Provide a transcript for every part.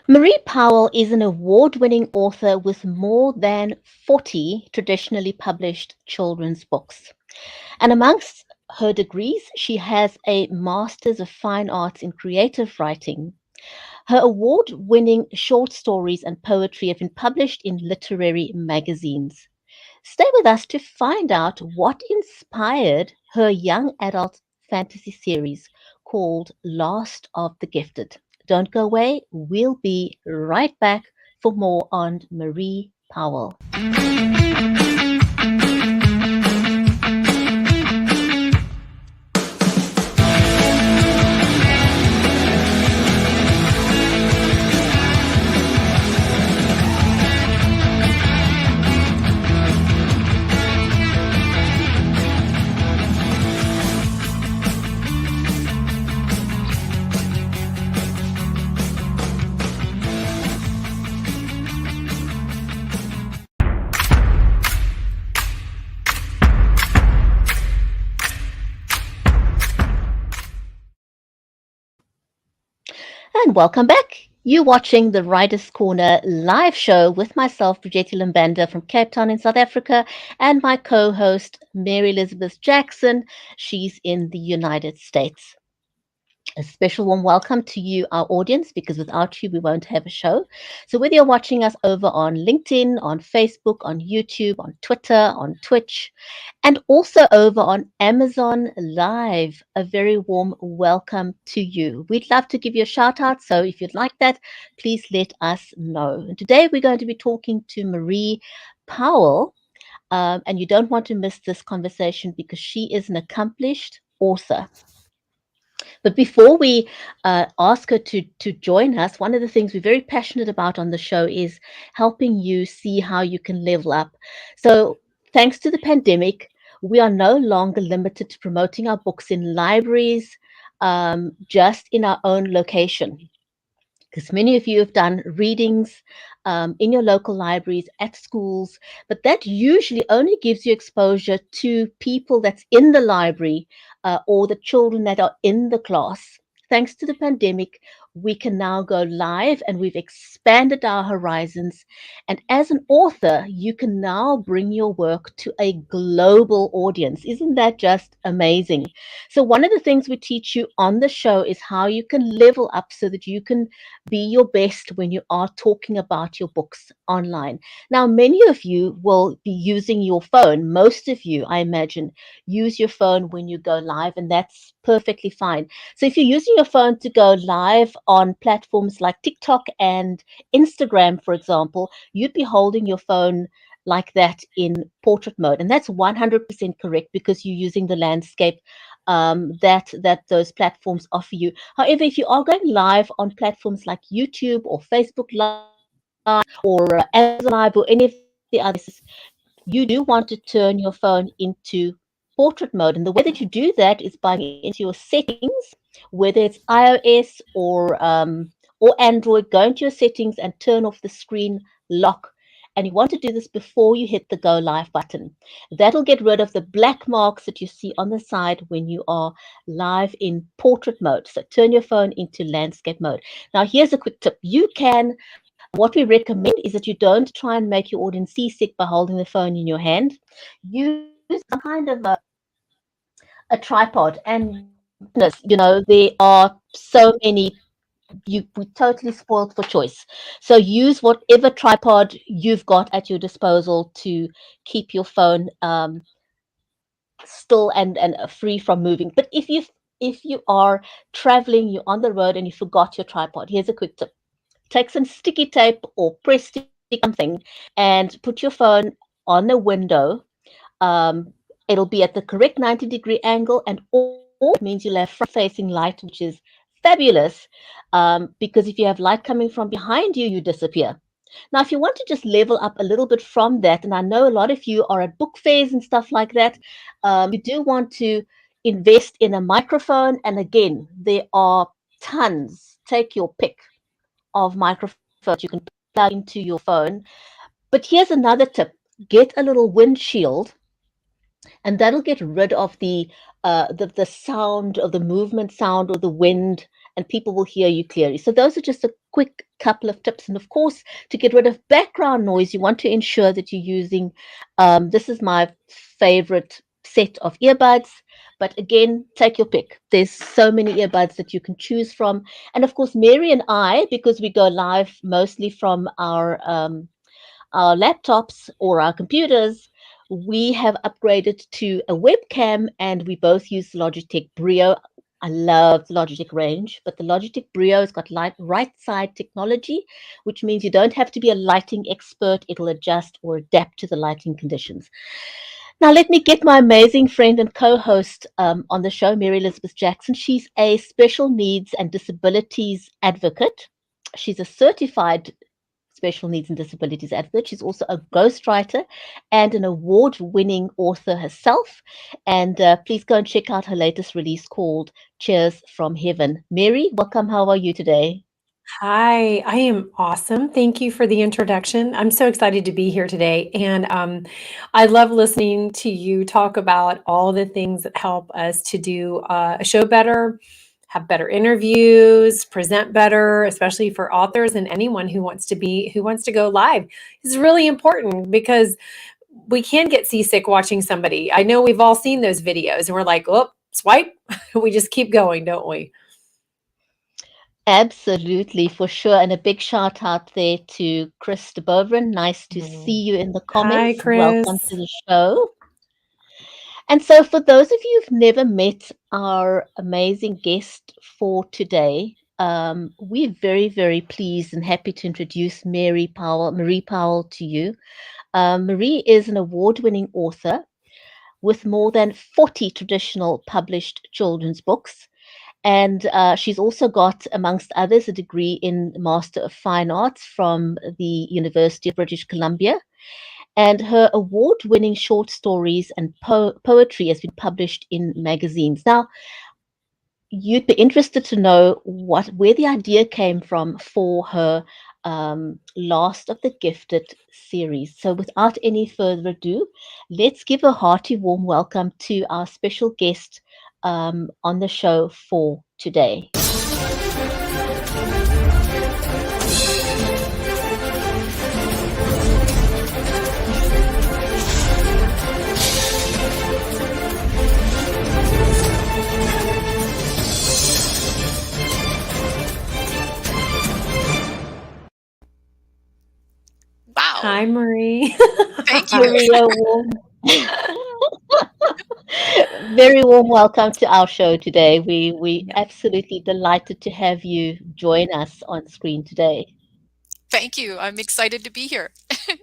Marie Powell is an award-winning author with more than 40 traditionally published children's books. And amongst her degrees, she has a Master's of Fine Arts in Creative Writing. Her award-winning short stories and poetry have been published in literary magazines. Stay with us to find out what inspired her young adult fantasy series called Last of the Gifted. Don't go away, we'll be right back for more on Marie Powell. And welcome back. You're watching the Writers' Corner live show with myself, Bridgetti Lambanda from Cape Town in South Africa, and my co host, Mary Elizabeth Jackson. She's in the United States. A special warm welcome to you, our audience, because without you, we won't have a show. So, whether you're watching us over on LinkedIn, on Facebook, on YouTube, on Twitter, on Twitch, and also over on Amazon Live, a very warm welcome to you. We'd love to give you a shout out. So, if you'd like that, please let us know. And today, we're going to be talking to Marie Powell. And you don't want to miss this conversation because she is an accomplished author. But before we ask her to join us, one of the things we're very passionate about on the show is helping you see how you can level up. So, thanks to the pandemic, we are no longer limited to promoting our books in libraries, just in our own location, because many of you have done readings in your local libraries, at schools, but that usually only gives you exposure to people that's in the library or the children that are in the class. Thanks to the pandemic, we can now go live and we've expanded our horizons. And as an author, you can now bring your work to a global audience. Isn't that just amazing? So, one of the things we teach you on the show is how you can level up so that you can be your best when you are talking about your books online. Now, many of you will be using your phone. Most of you, I imagine, use your phone when you go live, and that's perfectly fine. So, if you're using your phone to go live on platforms like TikTok and Instagram, for example, you'd be holding your phone like that in portrait mode. And that's 100% correct because you're using the landscape that those platforms offer you. However, if you are going live on platforms like YouTube or Facebook Live or Amazon Live or any of the other places, you do want to turn your phone into portrait mode. And the way that you do that is by into your settings, whether it's iOS or Android, go into your settings and turn off the screen lock. And you want to do this before you hit the go live button. That'll get rid of the black marks that you see on the side when you are live in portrait mode. So turn your phone into landscape mode. Now, here's a quick tip. What we recommend is that you don't try and make your audience seasick by holding the phone in your hand. Use some kind of a tripod. And goodness, there are so many. We totally spoiled for choice. So use whatever tripod you've got at your disposal to keep your phone still and free from moving. But if you are traveling, you're on the road and you forgot your tripod, here's a quick tip. Take some sticky tape or press stick something and put your phone on the window. It'll be at the correct 90-degree angle, and all it means you'll have front facing light, which is fabulous, because if you have light coming from behind you, you disappear. Now, if you want to just level up a little bit from that, and I know a lot of you are at book fairs and stuff like that, you do want to invest in a microphone. And again, there are tons. Take your pick of microphones you can plug into your phone. But here's another tip: get a little windshield, and that'll get rid of the sound of the movement sound or the wind and people will hear you clearly. So those are just a quick couple of tips. And of course, to get rid of background noise, you want to ensure that you're using, this is my favorite set of earbuds. But again, take your pick. There's so many earbuds that you can choose from. And of course, Mary and I, because we go live mostly from our laptops or our computers, we have upgraded to a webcam and we both use Logitech Brio. I love the Logitech range, but the Logitech Brio has got right side technology, which means you don't have to be a lighting expert. It'll adjust or adapt to the lighting conditions. Now, let me get my amazing friend and co host on the show, Mary Elizabeth Jackson. She's a special needs and disabilities advocate. She's a certified special needs and disabilities advocate. She's also a ghostwriter and an award winning author herself. And please go and check out her latest release called Cheers from Heaven. Mary, welcome. How are you today? Hi, I am awesome. Thank you for the introduction. I'm so excited to be here today. And I love listening to you talk about all the things that help us to do a show better, have better interviews, present better, especially for authors and anyone who wants to go live. It's really important because we can get seasick watching somebody. I know we've all seen those videos and we're like, oh, swipe. We just keep going, don't we? Absolutely, for sure. And a big shout out there to Chris de Boveren. Nice to see Mhm. you in the Hi, comments. Welcome Chris. to the show. And so, for those of you who've never met our amazing guest for today, we're very, very pleased and happy to introduce Marie Powell, to you. Marie is an award winning author with more than 40 traditional published children's books. And she's also got, amongst others, a degree in Master of Fine Arts from the University of British Columbia. And her award winning short stories and poetry has been published in magazines. Now, you'd be interested to know where the idea came from for her Last of the Gifted series. So, without any further ado, let's give a hearty warm welcome to our special guest on the show for today. Wow. Hi, Marie. Thank you. Very warm, very warm welcome to our show today. We Yeah. absolutely delighted to have you join us on screen today. Thank you. I'm excited to be here. It's great.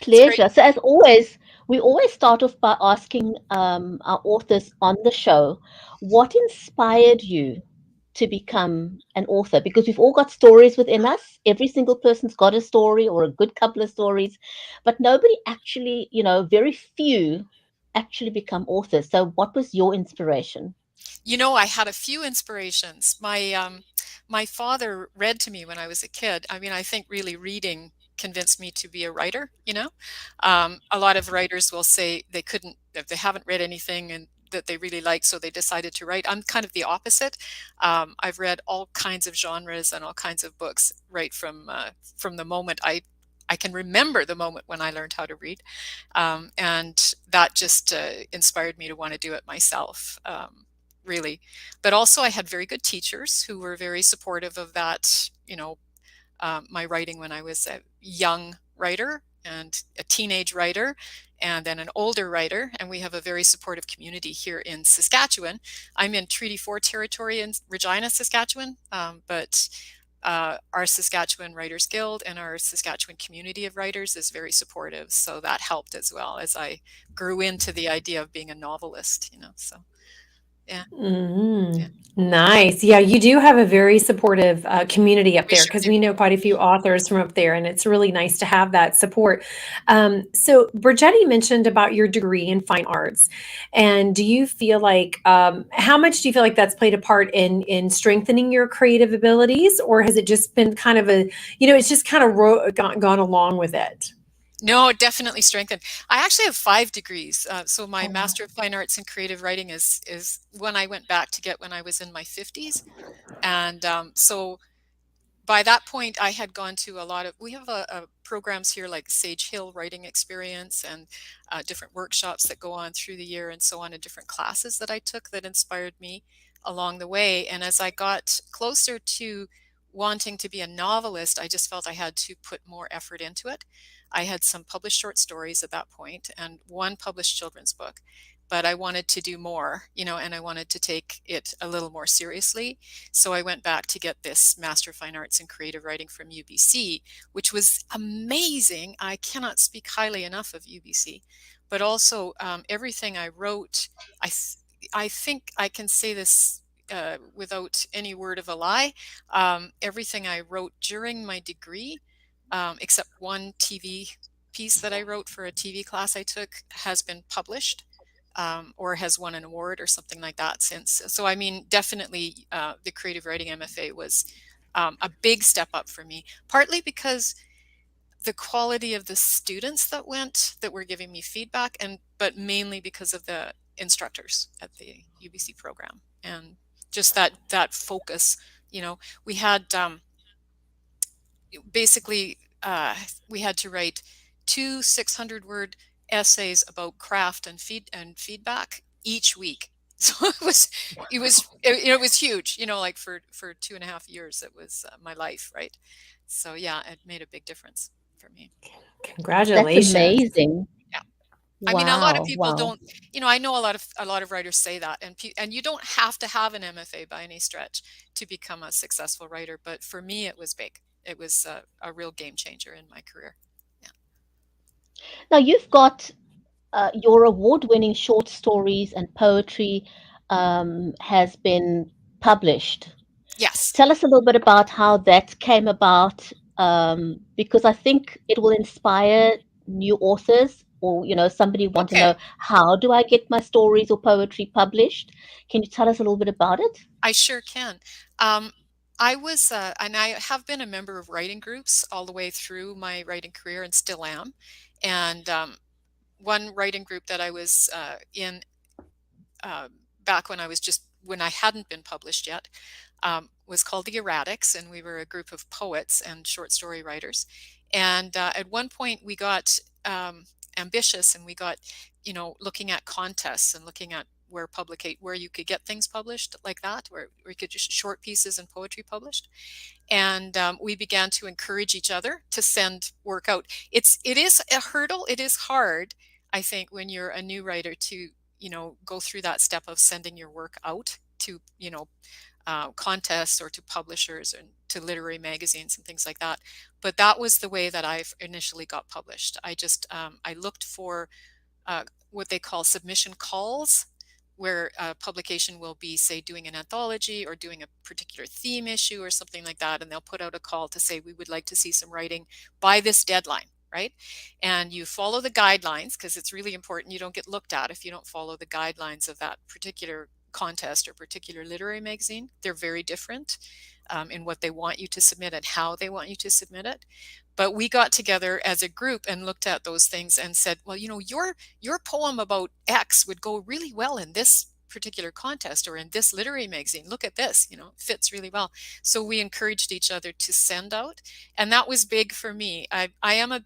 Pleasure. So, as always, we always start off by asking our authors on the show, what inspired you to become an author? Because we've all got stories within us. Every single person's got a story or a good couple of stories, but nobody actually, very few actually become authors. So, what was your inspiration? I had a few inspirations. My father read to me when I was a kid. I mean, I think really reading convinced me to be a writer, you know. A lot of writers will say they couldn't, if they haven't read anything and that they really like, so they decided to write. I'm kind of the opposite. I've read all kinds of genres and all kinds of books right from the moment I can remember the moment when I learned how to read. And that just inspired me to want to do it myself. Really. But also, I had very good teachers who were very supportive of that, my writing when I was a young writer and a teenage writer and then an older writer. And we have a very supportive community here in Saskatchewan. I'm in Treaty 4 territory in Regina, Saskatchewan, but our Saskatchewan Writers Guild and our Saskatchewan community of writers is very supportive. So that helped as well as I grew into the idea of being a novelist, So, yeah, yeah, Nice. Yeah, you do have a very supportive community up we there sure because do. we know quite a few authors from up there, and it's really nice to have that support. So, Brigetti mentioned about your degree in fine arts, and do you feel like how much do you feel like that's played a part in strengthening your creative abilities, or has it just been kind of it's just kind of gone along with it? No, it definitely strengthened. I actually have 5 degrees. So my Oh, wow. Master of Fine Arts in Creative Writing is one I went back to get when I was in my 50s. And so by that point, I had gone to a lot of, we have programs here like Sage Hill Writing Experience and different workshops that go on through the year and so on, and different classes that I took that inspired me along the way. And as I got closer to wanting to be a novelist, I just felt I had to put more effort into it. I had some published short stories at that point and one published children's book, but I wanted to do more, and I wanted to take it a little more seriously. So I went back to get this Master of Fine Arts in Creative Writing from UBC, which was amazing. I cannot speak highly enough of UBC, but also everything I wrote, I, th I think I can say this without any word of a lie. Everything I wrote during my degree, except one TV piece that I wrote for a TV class I took, has been published or has won an award or something like that since. So, I mean, definitely the creative writing MFA was a big step up for me, partly because the quality of the students that were giving me feedback, but mainly because of the instructors at the UBC program and just that focus. We had basically we had to write 2 600-word essays about craft and feedback each week. So it was huge, like for 2.5 years. It was my life, right? So yeah, it made a big difference for me. That's Congratulations. amazing. Yeah. I mean, a lot of Wow. people Wow. don't, I know a lot of writers say that, and you don't have to have an MFA by any stretch to become a successful writer, but for me it was big. It was a real game changer in my career. Yeah. Now, you've got your award-winning short stories and poetry has been published. Yes. Tell us a little bit about how that came about, because I think it will inspire new authors or, somebody want to know, Okay. how do I get my stories or poetry published? Can you tell us a little bit about it? I sure can. Um, I was, and I have been a member of writing groups all the way through my writing career and still am. And one writing group that I was in uh, back when I hadn't been published yet, was called the Erratics, and we were a group of poets and short story writers. And at one point, we got ambitious, and we got, looking at contests and looking at where you could get things published like that, where we could just short pieces and poetry published. And we began to encourage each other to send work out. It is a hurdle. It is hard, I think, when you're a new writer to go through that step of sending your work out to contests or to publishers and to literary magazines and things like that. But that was the way that I initially got published. I looked for what they call submission calls, where a publication will be, say, doing an anthology or doing a particular theme issue or something like that, and they'll put out a call to say, we would like to see some writing by this deadline, right? And you follow the guidelines, because it's really important. You don't get looked at if you don't follow the guidelines of that particular contest or particular literary magazine. They're very different in what they want you to submit and how they want you to submit it. But we got together as a group and looked at those things and said, well, your poem about X would go really well in this particular contest or in this literary magazine. Look at this, it fits really well. So we encouraged each other to send out, and that was big for me. I am,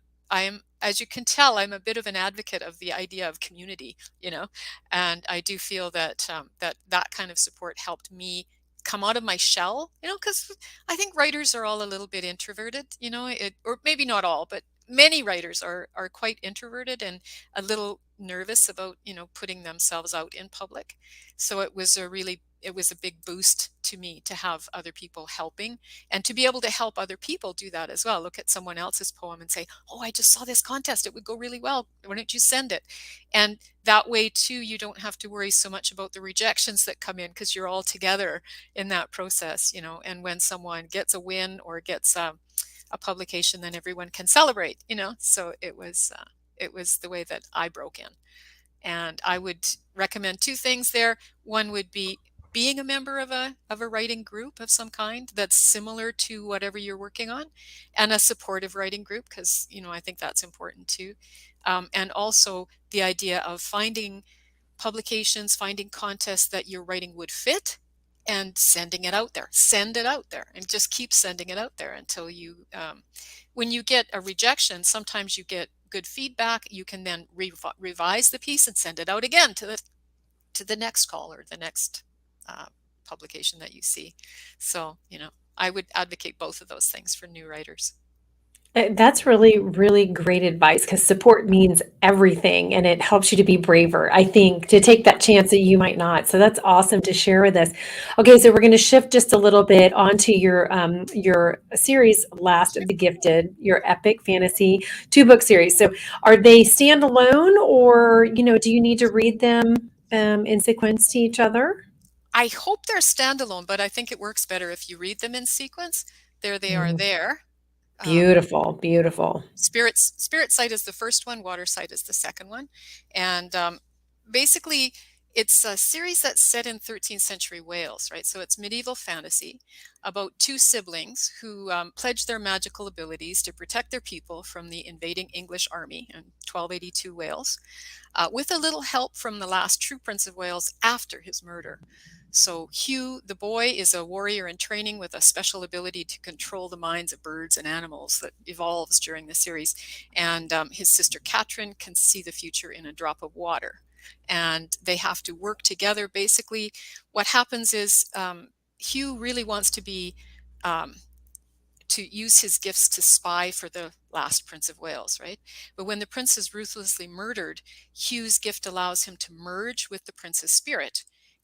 as you can tell, I'm a bit of an advocate of the idea of community, and I do feel that that kind of support helped me come out of my shell, because I think writers are all a little bit introverted, or maybe not all, but many writers are quite introverted and a little nervous about, putting themselves out in public. So it was a big boost to me to have other people helping and to be able to help other people do that as well. Look at someone else's poem and say, oh, I just saw this contest. It would go really well. Why don't you send it? And that way too, you don't have to worry so much about the rejections that come in, because you're all together in that process, and when someone gets a win or gets a publication, then everyone can celebrate, so it was the way that I broke in. And I would recommend two things there. One would be being a member of a writing group of some kind that's similar to whatever you're working on, and a supportive writing group, because I think that's important too. And also the idea of finding publications, finding contests that your writing would fit, and sending it out there. Send it out there, and just keep sending it out there until you, when you get a rejection, sometimes you get good feedback. You can then revise the piece and send it out again to the next call or the next publication that you see. So, I would advocate both of those things for new writers. That's really, really great advice, because support means everything, and it helps you to be braver, I think, to take that chance that you might not. So that's awesome to share with us. Okay, so we're going to shift just a little bit onto your series, Last of the Gifted, your epic fantasy 2-book series. So are they standalone, or do you need to read them in sequence to each other? I hope they're standalone, but I think it works better if you read them in sequence. There they are there. Beautiful, beautiful. Spirit Sight is the first one, Water Sight is the second one. And basically, it's a series that's set in 13th century Wales, right? So it's medieval fantasy about two siblings who pledge their magical abilities to protect their people from the invading English army in 1282 Wales, with a little help from the last true Prince of Wales after his murder. So Hugh, the boy, is a warrior in training with a special ability to control the minds of birds and animals that evolves during the series. And his sister Catherine can see the future in a drop of water. And they have to work together. Basically, what happens is Hugh really wants to be to use his gifts to spy for the last Prince of Wales, right? But when the prince is ruthlessly murdered, Hugh's gift allows him to merge with the prince's spirit.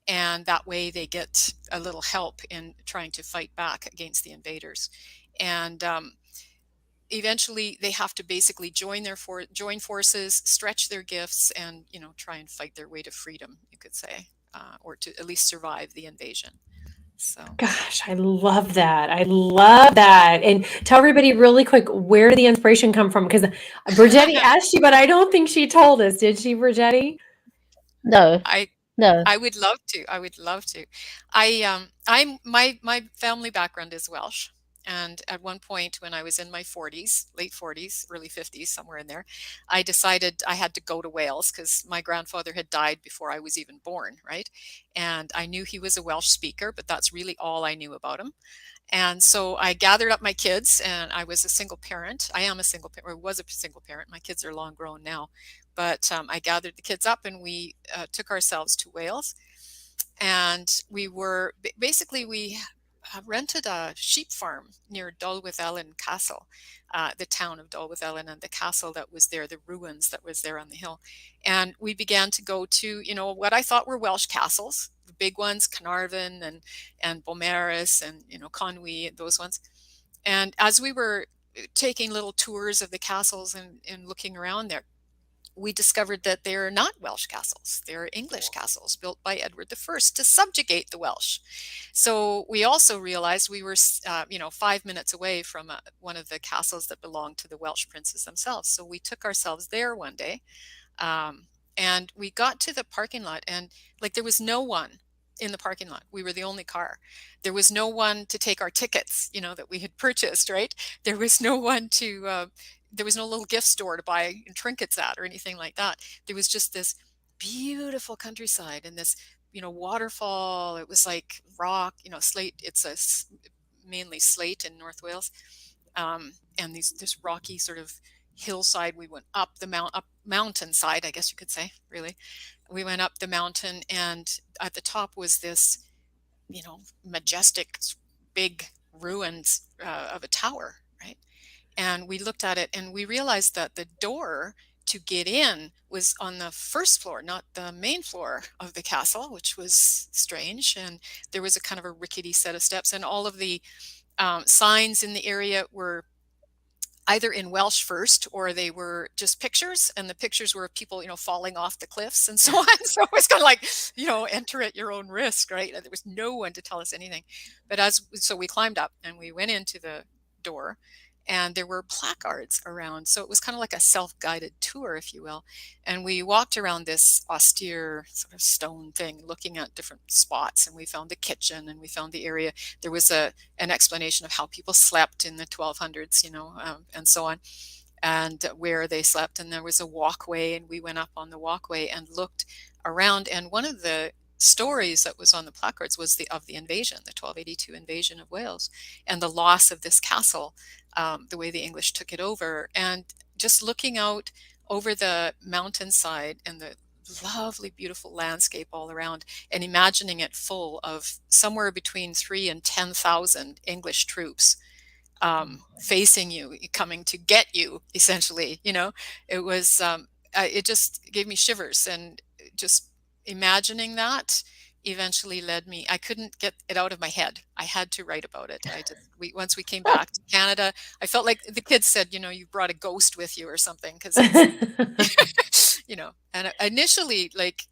And that way they get a little help in trying to fight back against the invaders. And eventually they have to basically join forces, stretch their gifts, and try and fight their way to freedom, you could say, or to at least survive the invasion. So, gosh, I love that. I love that. And tell everybody really quick, where did the inspiration come from? Because Brigetti asked you, but I don't think she told us. Did she, Brigetti? No, no. I would love to. I would love to. I'm my family background is Welsh, and at one point when I was in my 40s, late 40s, early 50s, somewhere in there, I decided I had to go to Wales because my grandfather had died before I was even born, right? And I knew he was a Welsh speaker, but that's really all I knew about him. And so I gathered up my kids, and I was a single parent. I am a single parent, or was a single parent. My kids are long grown now. But I gathered the kids up, and we took ourselves to Wales. And we were basically, we rented a sheep farm near Dolwyddelan Castle, the town of Dolwyddelan, and the castle that was there, the ruins that was there on the hill. And we began to go to, what I thought were Welsh castles, the big ones, Carnarvon and Beaumaris and, Conwy, those ones. And as we were taking little tours of the castles and looking around there, we discovered that they're not Welsh castles. They're English castles built by Edward I to subjugate the Welsh. So we also realized we were, 5 minutes away from one of the castles that belonged to the Welsh princes themselves. So we took ourselves there one day, and we got to the parking lot, and there was no one in the parking lot. We were the only car. There was no one to take our tickets, that we had purchased, right? There was no one to there was no little gift store to buy trinkets at or anything like that. There was just this beautiful countryside and this, waterfall. It was like rock, slate. It's mainly slate in North Wales. And this rocky sort of hillside. We went up up mountainside, I guess you could say, really. We went up the mountain, and at the top was this, majestic, big ruins of a tower, right? And we looked at it, and we realized that the door to get in was on the first floor, not the main floor of the castle, which was strange. And there was a kind of a rickety set of steps, and all of the signs in the area were either in Welsh first, or they were just pictures, and the pictures were of people, falling off the cliffs and so on. So it was kind of like, enter at your own risk, right? And there was no one to tell us anything. But so we climbed up, and we went into the door, and there were placards around. So it was kind of like a self-guided tour, if you will. And we walked around this austere sort of stone thing, looking at different spots, and we found the kitchen, and we found the area. There was an explanation of how people slept in the 1200s, and so on, and where they slept. And there was a walkway, and we went up on the walkway and looked around. And one of the stories that was on the placards was of the invasion, the 1282 invasion of Wales, and the loss of this castle, the way the English took it over. And just looking out over the mountainside and the lovely, beautiful landscape all around, and imagining it full of somewhere between 3,000 and 10,000 English troops facing you, coming to get you, essentially. It was, it just gave me shivers, and just imagining that eventually led me. I couldn't get it out of my head. I had to write about it. Once we came back to Canada, I felt like the kids said, you brought a ghost with you or something, because it's, and initially, like,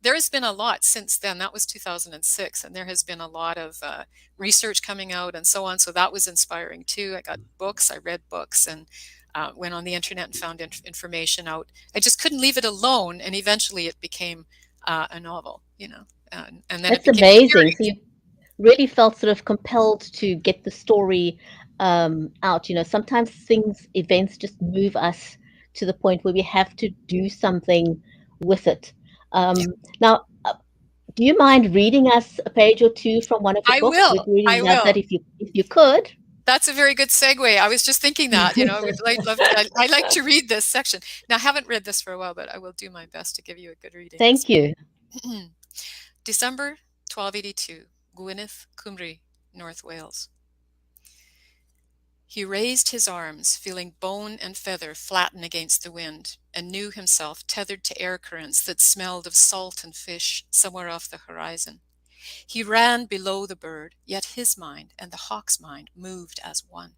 there has been a lot since then. That was 2006, and there has been a lot of research coming out and so on. So that was inspiring too. I got books, I read books, and went on the internet and found information out. I just couldn't leave it alone, and eventually it became a novel, and then That's it became amazing. So you really felt sort of compelled to get the story out. Sometimes events just move us to the point where we have to do something with it. Now, do you mind reading us a page or two from one of your I books? We'd will. really I love will. that if you could. That's a very good segue. I was just thinking that, I like to read this section. Now, I haven't read this for a while, but I will do my best to give you a good reading. Thank you. December 1282, Gwynedd, Cymru, North Wales. He raised his arms, feeling bone and feather flatten against the wind, and knew himself tethered to air currents that smelled of salt and fish somewhere off the horizon. He ran below the bird, yet his mind and the hawk's mind moved as one.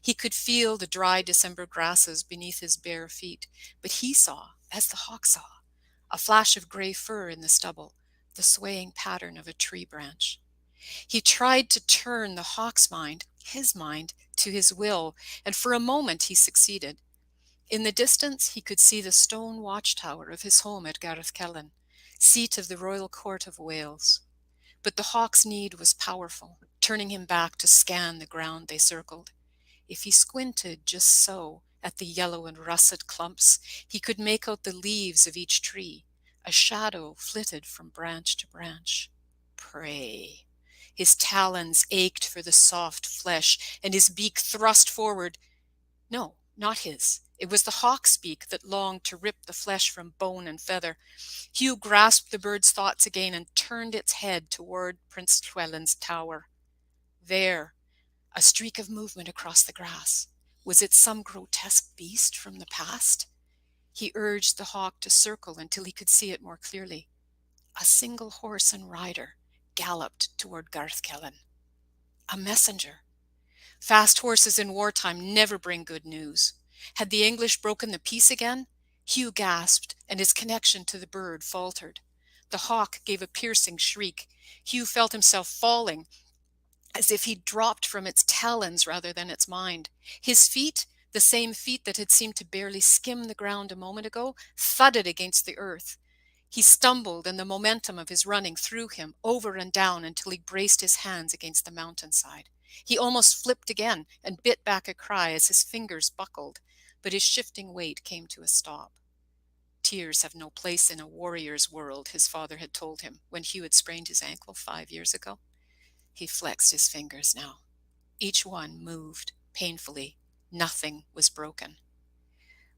He could feel the dry December grasses beneath his bare feet, but he saw, as the hawk saw, a flash of gray fur in the stubble, the swaying pattern of a tree branch. He tried to turn the hawk's mind, his mind, to his will, and for a moment he succeeded. In the distance he could see the stone watchtower of his home at Garthkellen, seat of the royal court of Wales. But the hawk's need was powerful, turning him back to scan the ground they circled. If he squinted just so at the yellow and russet clumps, he could make out the leaves of each tree. A shadow flitted from branch to branch. Prey. His talons ached for the soft flesh, and his beak thrust forward. No, not his. It was the hawk's beak that longed to rip the flesh from bone and feather. Hugh grasped the bird's thoughts again and turned its head toward Prince Llewellyn's tower. There, a streak of movement across the grass. Was it some grotesque beast from the past? He urged the hawk to circle until he could see it more clearly. A single horse and rider galloped toward Garthkellen. A messenger. Fast horses in wartime never bring good news. Had the English broken the peace again? Hugh gasped, and his connection to the bird faltered. The hawk gave a piercing shriek. Hugh felt himself falling, as if he'd dropped from its talons rather than its mind. His feet, the same feet that had seemed to barely skim the ground a moment ago, thudded against the earth. He stumbled, and the momentum of his running threw him over and down until he braced his hands against the mountainside. He almost flipped again and bit back a cry as his fingers buckled, but his shifting weight came to a stop. Tears have no place in a warrior's world, his father had told him when Hugh had sprained his ankle 5 years ago. He flexed his fingers now. Each one moved painfully. Nothing was broken.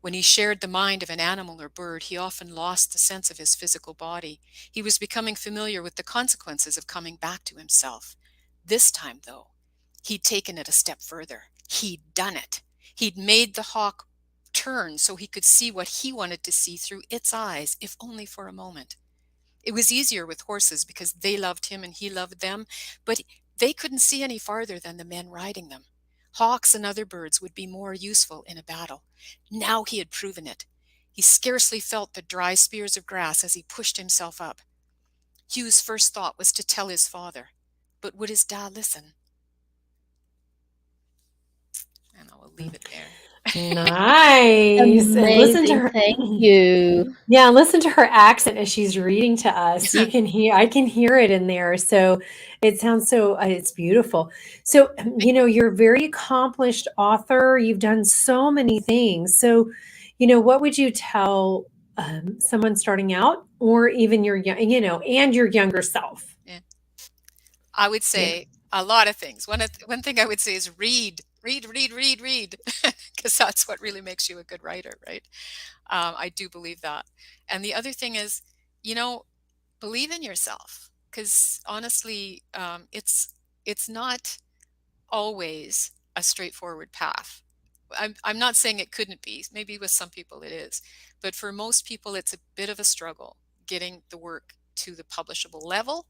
When he shared the mind of an animal or bird, he often lost the sense of his physical body. He was becoming familiar with the consequences of coming back to himself. This time, though, he'd taken it a step further. He'd done it. He'd made the hawk turn so he could see what he wanted to see through its eyes, if only for a moment. It was easier with horses because they loved him and he loved them, but they couldn't see any farther than the men riding them. Hawks and other birds would be more useful in a battle. Now he had proven it. He scarcely felt the dry spears of grass as he pushed himself up. Hugh's first thought was to tell his father, but would his dad listen? and I will leave it there. Nice. And listen to Amazing. her. Thank you. Yeah, listen to her accent as she's reading to us. You can hear, I can hear it in there. So it sounds so, it's beautiful. So, Thank you. you're a very accomplished author. You've done so many things. So, what would you tell someone starting out, or even your, and your younger self? Yeah. I would Yeah. say a lot of things. One thing I would say is read, read, read, read, read, because that's what really makes you a good writer, right? I do believe that. And the other thing is, you know, believe in yourself, because honestly, it's not always a straightforward path. I'm not saying it couldn't be. Maybe with some people it is, but for most people, it's a bit of a struggle getting the work to the publishable level.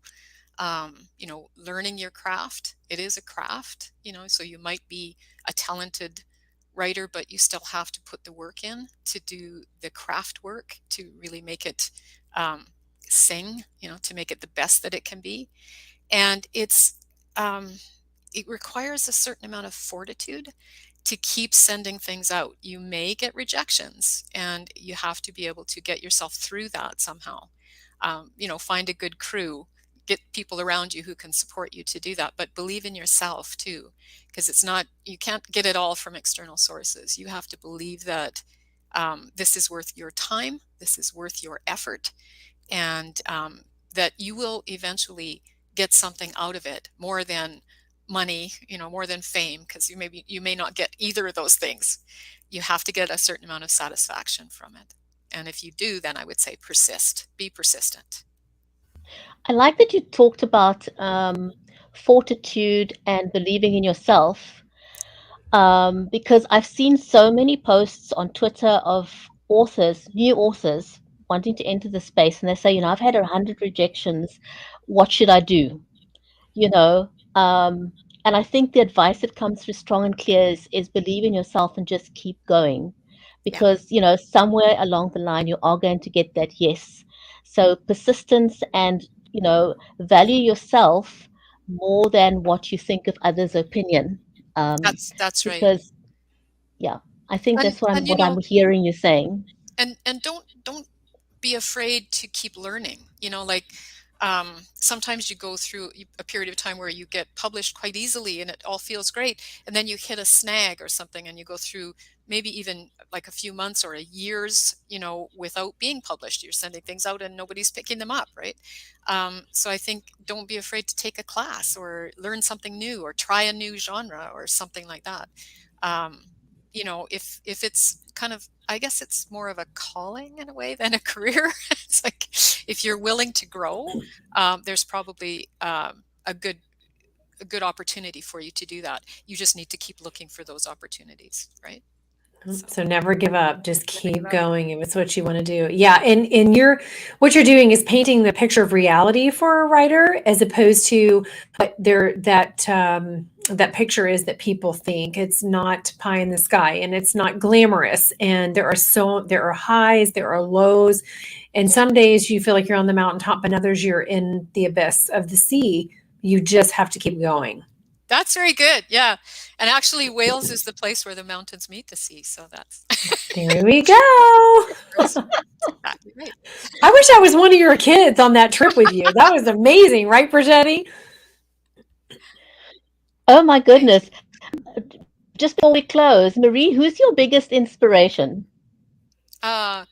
Learning your craft. It is a craft, so you might be a talented writer, but you still have to put the work in to do the craft work to really make it sing, to make it the best that it can be. And um, it requires a certain amount of fortitude to keep sending things out. You may get rejections, and you have to be able to get yourself through that somehow. Find a good crew, get people around you who can support you to do that, but believe in yourself too, because you can't get it all from external sources. You have to believe that this is worth your time, this is worth your effort, and that you will eventually get something out of it more than money, more than fame, because you may not get either of those things. You have to get a certain amount of satisfaction from it. And if you do, then I would say persist, be persistent. I like that you talked about fortitude and believing in yourself, because I've seen so many posts on Twitter of authors, new authors, wanting to enter the space, and they say, I've had 100 rejections. What should I do? you know and I think the advice that comes through strong and clear is believe in yourself and just keep going, Yeah, because somewhere along the line you are going to get that yes. So persistence, and value yourself more than what you think of others' opinion, that's right. because yeah, I think And that's what i'm and what I'm hearing you saying. don't be afraid to keep learning. Like sometimes you go through a period of time where you get published quite easily and it all feels great, and then you hit a snag or something, and you go through maybe even like a few months or a years, without being published. You're sending things out and nobody's picking them up, right? So I think don't be afraid to take a class or learn something new or try a new genre or something like that. Um, if it's kind of, I guess it's more of a calling in a way than a career. It's like if you're willing to grow, there's probably a good opportunity for you to do that. You just need to keep looking for those opportunities, right? So So never give up, just never give keep up. going if it's what you want to do. Yeah, and what you're doing is painting the picture of reality for a writer, as opposed to what that picture is that people think. It's not pie in the sky, and it's not glamorous, and there are highs, there are lows, and some days you feel like you're on the mountaintop, and others you're in the abyss of the sea. You just have to keep going. That's very good. Yeah. And actually Wales is the place where the mountains meet the sea. So that's There we go. that's exactly right. I wish I was one of your kids on that trip with you. That was amazing, right, Brigetti? Oh my Right. goodness. Just before we close, Marie, who's your biggest inspiration? Uh,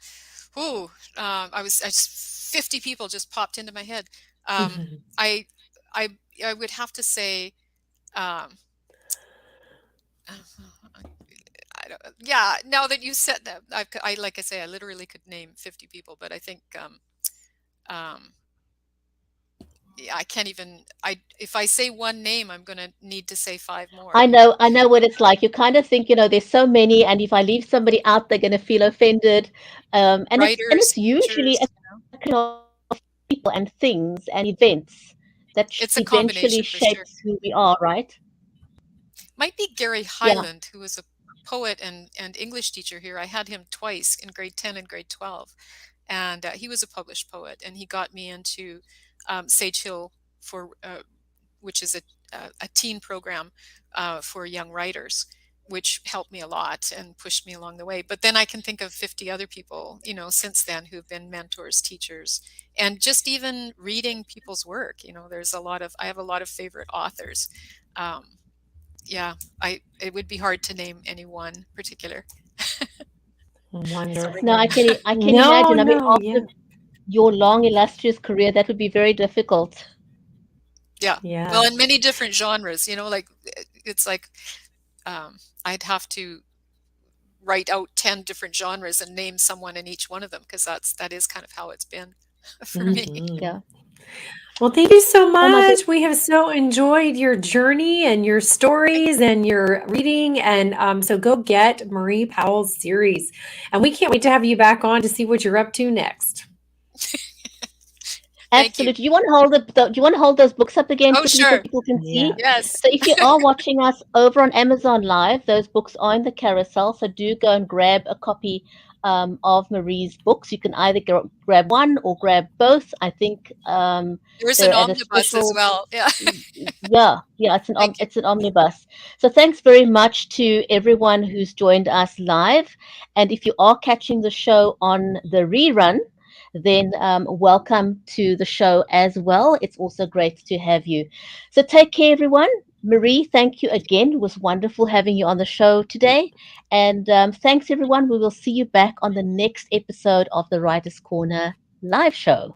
ooh, I just 50 people just popped into my head. Um, I, I, I would have to say, um, I don't, yeah, now that you said that, like I say, I literally could name 50 people, but I think, um, yeah, I can't even, if I say one name, I'm going to need to say five more because I know what it's like. You kind of think, there's so many, and if I leave somebody out, they're going to feel offended. And it's writers, usually teachers, a collection of people and things and events that it's a eventually combination for sure. shapes who we are, right? Might be Gary Yeah. Hyland, who was a poet and English teacher here. I had him twice in grade 10 and grade 12. And he was a published poet, and he got me into Sage Hill, which is a teen program for young writers. which helped me a lot and pushed me along the way. But then I can think of 50 other people, you know, since then who've been mentors, teachers, and just even reading people's work. You know, I have a lot of favorite authors. Yeah, it would be hard to name any one particular. Sorry. Wonderful. No, I can No, imagine. I mean, no, yeah. after your long, illustrious career, that would be very difficult. Yeah. Well, Yes. in many different genres, you know, like it's like I'd have to write out 10 different genres and name someone in each one of them because that is kind of how it's been for me. Mhm. Yeah. Well, thank you so Oh my much. goodness. We have so enjoyed your journey and your stories and your reading. And so go get Marie Powell's series. And we can't wait to have you back on to see what you're up to next. Thank you. Absolutely. You want to hold do you want to hold those books up again Oh, quickly so sure. people can see? Yeah. Yes. So if you are watching us over on Amazon Live, those books are in the carousel. So do go and grab a copy of Marie's books. You can either grab one or grab both. I think There's an they're at a omnibus as special. well. Yeah. Yeah, Thank you. it's an omnibus. So thanks very much to everyone who's joined us live. And if you are catching the show on the rerun, then welcome to the show as well. It's also great to have you. So take care, everyone. Marie, thank you again. It was wonderful having you on the show today. And thanks, everyone. We will see you back on the next episode of the Writer's Corner live show.